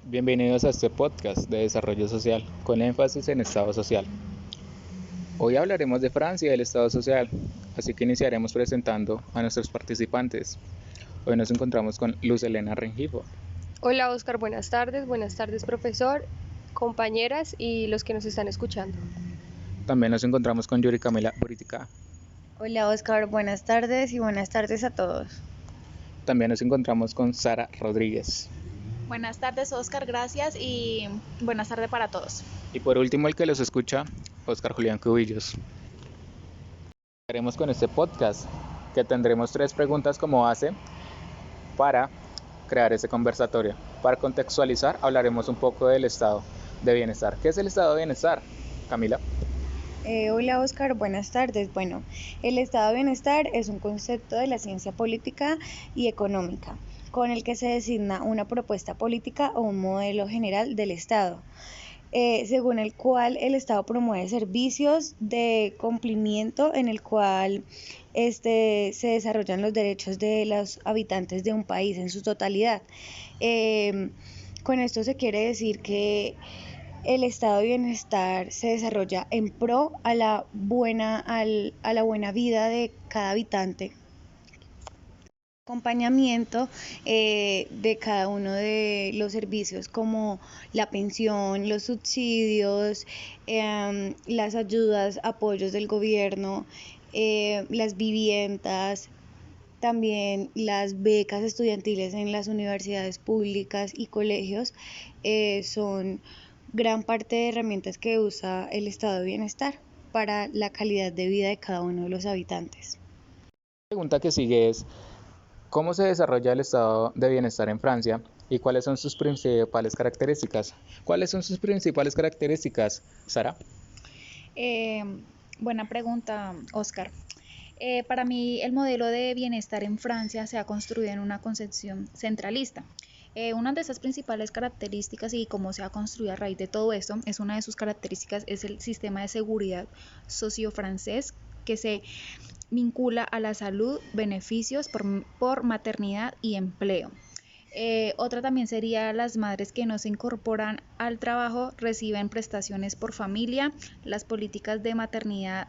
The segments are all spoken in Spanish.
Bienvenidos a este podcast de desarrollo social con énfasis en Estado social. Hoy hablaremos de Francia y del Estado social, así que iniciaremos presentando a nuestros participantes. Hoy nos encontramos con Luz Elena Rengifo. Hola Oscar, buenas tardes profesor, compañeras y los que nos están escuchando. También nos encontramos con Yuri Camila Buritica. Hola Oscar, buenas tardes y buenas tardes a todos. También nos encontramos con Sara Rodríguez. Buenas tardes Oscar, gracias y buenas tardes para todos. Y por último el que los escucha, Oscar Julián Cubillos. Haremos con este podcast que tendremos 3 preguntas como base para crear ese conversatorio. Para contextualizar hablaremos un poco del estado de bienestar. ¿Qué es el estado de bienestar, Camila? Hola Oscar, buenas tardes. Bueno, el estado de bienestar es un concepto de la ciencia política y económica, con el que se designa una propuesta política o un modelo general del Estado, según el cual el Estado promueve servicios de cumplimiento en el cual se desarrollan los derechos de los habitantes de un país en su totalidad. Con esto se quiere decir que el estado de bienestar se desarrolla en pro a la buena vida de cada habitante, acompañamiento de cada uno de los servicios como la pensión, los subsidios, las ayudas, apoyos del gobierno, las viviendas, también las becas estudiantiles en las universidades públicas y colegios son gran parte de herramientas que usa el estado de bienestar para la calidad de vida de cada uno de los habitantes. La pregunta que sigue es, ¿cómo se desarrolla el estado de bienestar en Francia y cuáles son sus principales características? ¿Cuáles son sus principales características, Sara? Buena pregunta, Oscar. Para mí, el modelo de bienestar en Francia se ha construido en una concepción centralista. Una de esas principales características y cómo se ha construido a raíz de todo esto, una de sus características es el sistema de seguridad socio-francés que se vincula a la salud, beneficios por maternidad y empleo. Otra también sería las madres que no se incorporan al trabajo reciben prestaciones por familia. Las políticas de maternidad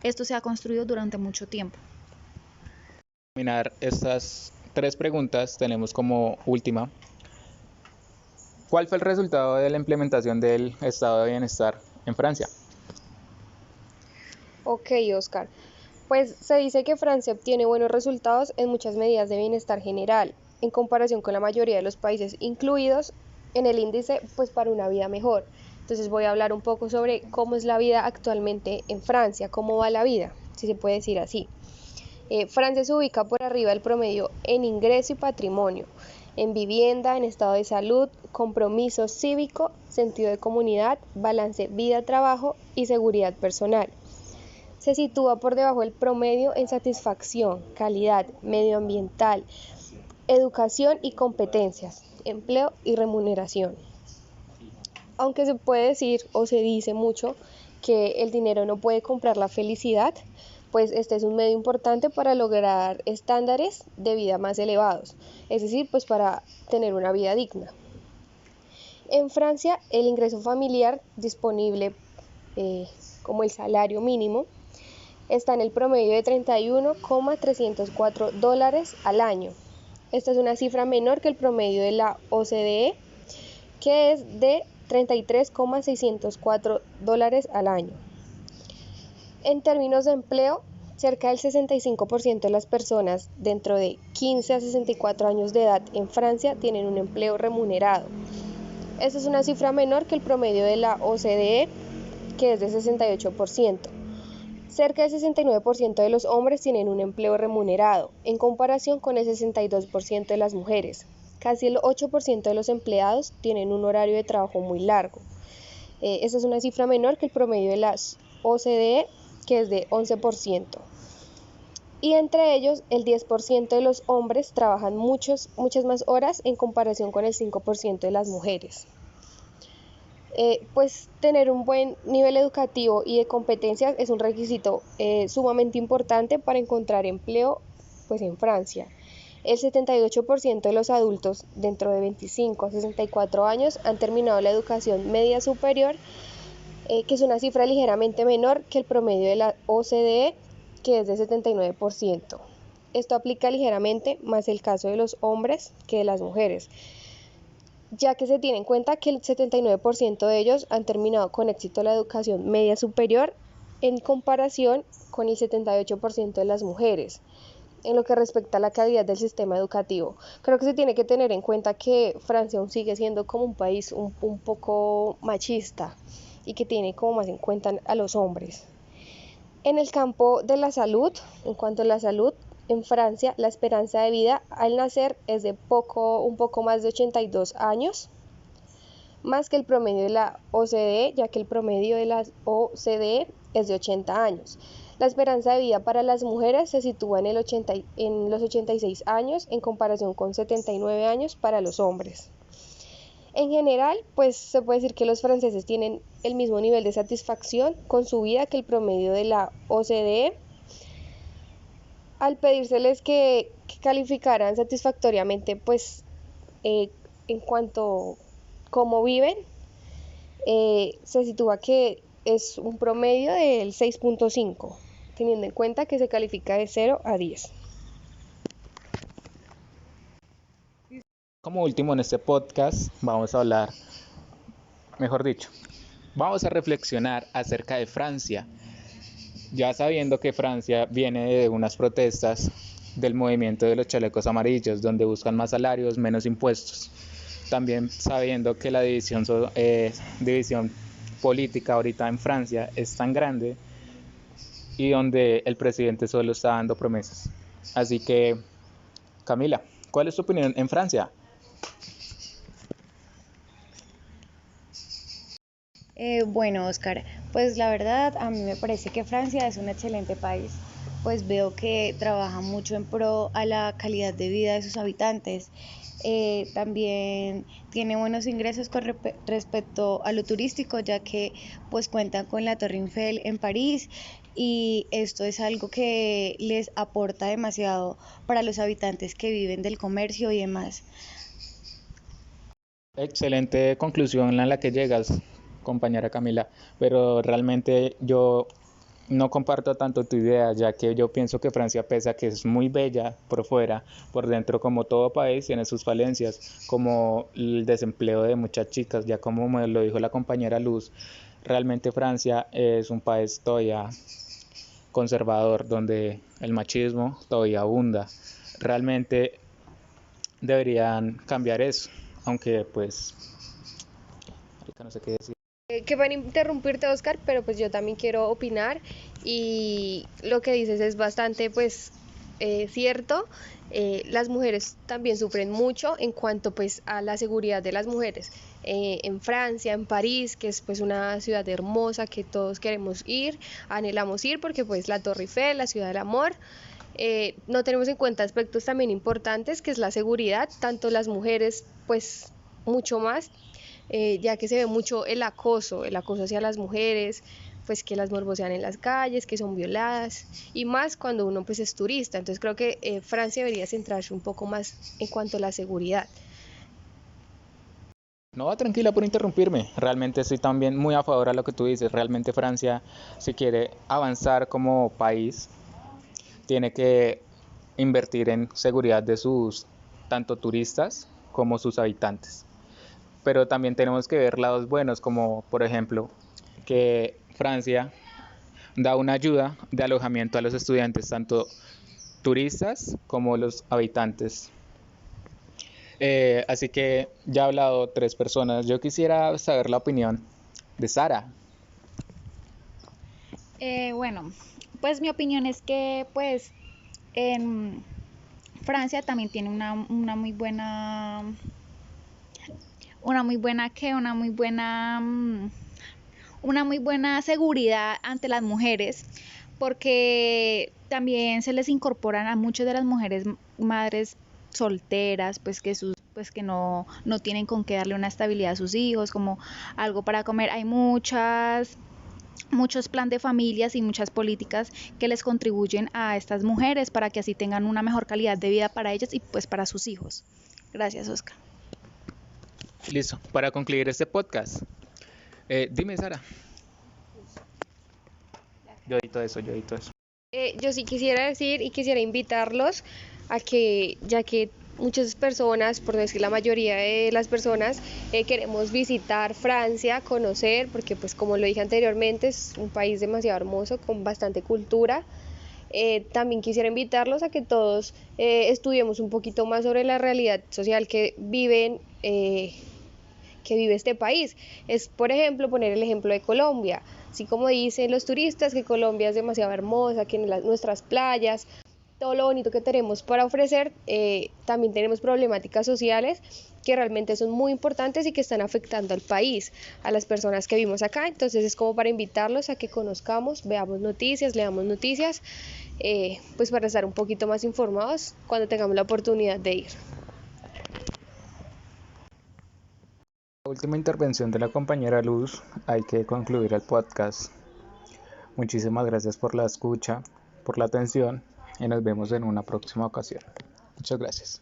esto se ha construido durante mucho tiempo. Para terminar estas 3 preguntas tenemos como última, ¿cuál fue el resultado de la implementación del estado de bienestar en Francia? Ok Oscar, pues se dice que Francia obtiene buenos resultados en muchas medidas de bienestar general, en comparación con la mayoría de los países incluidos en el índice pues para una vida mejor. Entonces voy a hablar un poco sobre cómo es la vida actualmente en Francia, cómo va la vida, si se puede decir así. Francia se ubica por arriba del promedio en ingreso y patrimonio, en vivienda, en estado de salud, compromiso cívico, sentido de comunidad, balance vida-trabajo y seguridad personal. Se sitúa por debajo del promedio en satisfacción, calidad medioambiental, educación y competencias, empleo y remuneración. Aunque se puede decir o se dice mucho que el dinero no puede comprar la felicidad, pues este es un medio importante para lograr estándares de vida más elevados, es decir, pues para tener una vida digna. En Francia, el ingreso familiar disponible como el salario mínimo está en el promedio de $31,304 al año. Esta es una cifra menor que el promedio de la OCDE, que es de $33,604 al año. En términos de empleo, cerca del 65% de las personas dentro de 15 a 64 años de edad en Francia tienen un empleo remunerado. Esta es una cifra menor que el promedio de la OCDE, que es de 68%. Cerca del 69% de los hombres tienen un empleo remunerado, en comparación con el 62% de las mujeres. Casi el 8% de los empleados tienen un horario de trabajo muy largo. Esta es una cifra menor que el promedio de la OCDE, que es de 11%. Y entre ellos, el 10% de los hombres trabajan muchas más horas en comparación con el 5% de las mujeres. Pues tener un buen nivel educativo y de competencias es un requisito sumamente importante para encontrar empleo pues en Francia. El 78% de los adultos dentro de 25 a 64 años han terminado la educación media superior, que es una cifra ligeramente menor que el promedio de la OCDE, que es de 79%. Esto aplica ligeramente más el caso de los hombres que de las mujeres, ya que se tiene en cuenta que el 79% de ellos han terminado con éxito la educación media superior en comparación con el 78% de las mujeres. En lo que respecta a la calidad del sistema educativo, creo que se tiene que tener en cuenta que Francia aún sigue siendo como un país un poco machista y que tiene como más en cuenta a los hombres. En el campo de la salud, en cuanto a la salud, en Francia la esperanza de vida al nacer es de un poco más de 82 años, más que el promedio de la OCDE, ya que el promedio de la OCDE es de 80 años. La esperanza de vida para las mujeres se sitúa en los 86 años en comparación con 79 años para los hombres. En general, pues se puede decir que los franceses tienen el mismo nivel de satisfacción con su vida que el promedio de la OCDE. Al pedírseles que calificaran satisfactoriamente, pues en cuanto a cómo viven, se sitúa que es un promedio del 6.5, teniendo en cuenta que se califica de 0 a 10. Como último en este podcast vamos a hablar, mejor dicho, vamos a reflexionar acerca de Francia, ya sabiendo que Francia viene de unas protestas del movimiento de los chalecos amarillos, donde buscan más salarios, menos impuestos. También sabiendo que la división política ahorita en Francia es tan grande y donde el presidente solo está dando promesas. Así que, Camila, ¿cuál es tu opinión en Francia? Bueno, Oscar, pues la verdad a mí me parece que Francia es un excelente país, pues veo que trabaja mucho en pro a la calidad de vida de sus habitantes. También tiene buenos ingresos con respecto a lo turístico, ya que pues cuentan con la Torre Eiffel en París y esto es algo que les aporta demasiado para los habitantes que viven del comercio y demás. Excelente conclusión a la que llegas, compañera Camila, pero realmente yo no comparto tanto tu idea, ya que yo pienso que Francia, pese a que es muy bella por fuera, por dentro, como todo país, tiene sus falencias, como el desempleo de muchas chicas, ya como me lo dijo la compañera Luz. Realmente Francia es un país todavía conservador, donde el machismo todavía abunda. Realmente deberían cambiar eso, aunque pues no sé qué decir. Que van a interrumpirte, Oscar, pero pues yo también quiero opinar y lo que dices es bastante pues cierto. Las mujeres también sufren mucho en cuanto pues a la seguridad de las mujeres. En Francia, en París, que es pues una ciudad hermosa que todos queremos ir, anhelamos ir porque pues la Torre Eiffel, la ciudad del amor. No tenemos en cuenta aspectos también importantes que es la seguridad, tanto las mujeres pues mucho más, ya que se ve mucho el acoso hacia las mujeres, pues que las morbosean en las calles, que son violadas, y más cuando uno pues es turista. Entonces creo que Francia debería centrarse un poco más en cuanto a la seguridad. No, tranquila por interrumpirme. Realmente estoy también muy a favor a lo que tú dices. Realmente Francia, si quiere avanzar como país, tiene que invertir en seguridad de sus tanto turistas como sus habitantes. Pero también tenemos que ver lados buenos, como por ejemplo que Francia da una ayuda de alojamiento a los estudiantes, tanto turistas como los habitantes. Así que ya he hablado 3 personas. Yo quisiera saber la opinión de Sara. Bueno, pues mi opinión es que pues en Francia también tiene una muy buena seguridad ante las mujeres, porque también se les incorporan a muchas de las mujeres madres solteras, pues que no tienen con qué darle una estabilidad a sus hijos, como algo para comer. Hay muchas muchos plan de familias y muchas políticas que les contribuyen a estas mujeres para que así tengan una mejor calidad de vida para ellas y pues para sus hijos. Gracias, Oscar. Listo, para concluir este podcast, dime, Sara. Yo edito eso. Yo sí quisiera decir y quisiera invitarlos a que, ya que muchas personas, por no decir la mayoría de las personas, queremos visitar Francia, conocer, porque pues como lo dije anteriormente, es un país demasiado hermoso, con bastante cultura. También quisiera invitarlos a que todos estudiemos un poquito más sobre la realidad social que vive este país. Es, por ejemplo, poner el ejemplo de Colombia. Así como dicen los turistas que Colombia es demasiado hermosa, que en nuestras playas, todo lo bonito que tenemos para ofrecer, también tenemos problemáticas sociales que realmente son muy importantes y que están afectando al país, a las personas que vivimos acá. Entonces es como para invitarlos a que conozcamos, veamos noticias, leamos noticias, pues para estar un poquito más informados cuando tengamos la oportunidad de ir. La última intervención de la compañera Luz, hay que concluir el podcast. Muchísimas gracias por la escucha, por la atención y nos vemos en una próxima ocasión. Muchas gracias.